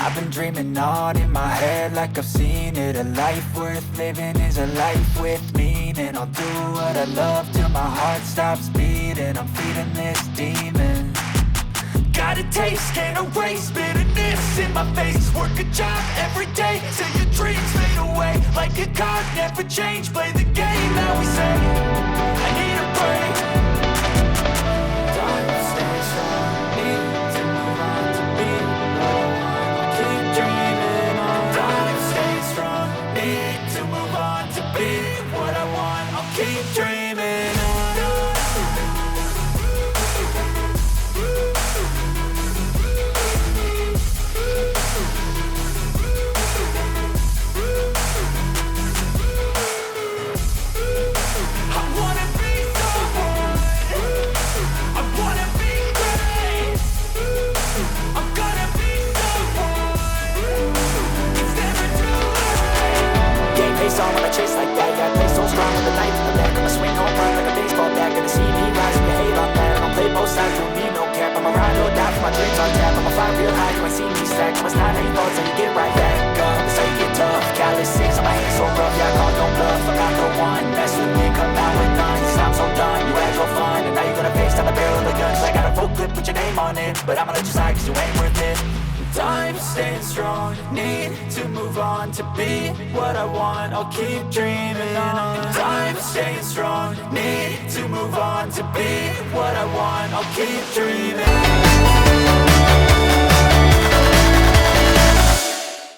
I've been dreaming on in my head like I've seen it. A life worth living is a life with meaning. I'll do what I love till my heart stops beating. I'm feeding this demon. Got a taste, can't erase bitterness in my face. Work a job every day till your dreams fade away. Like a card, never change, play the game that we say. I need a break. Time to stay strong, need to move on to be what I want. I'll keep dreaming on. Time to stay strong, need to move on to be what I want. I'll keep dreaming on. On when I chase like that, yeah, I play so strong with the knife in the back. I'ma swing home run like a baseball bat. Gonna see me rise and you hate on that. I'ma play both sides, don't need no cap. I'ma ride or die for my dreams on tap. I'ma fly real high, you ain't see me stack. I'ma not how you fall, so you get right back up. That's how you get tough. Callous six on my hands so rough, yeah, I call no bluff. I'm not the one, mess with me, come out with none. Cause I'm so done, you had your fun. And now you're gonna face down the barrel of the gun. Cause I got a full clip, put your name on it. But I'ma let you slide cause you ain't worth it. Time staying strong, need to move on to be what I want. I'll keep dreaming on. Time staying strong, need to move on to be what I want. I'll keep dreaming.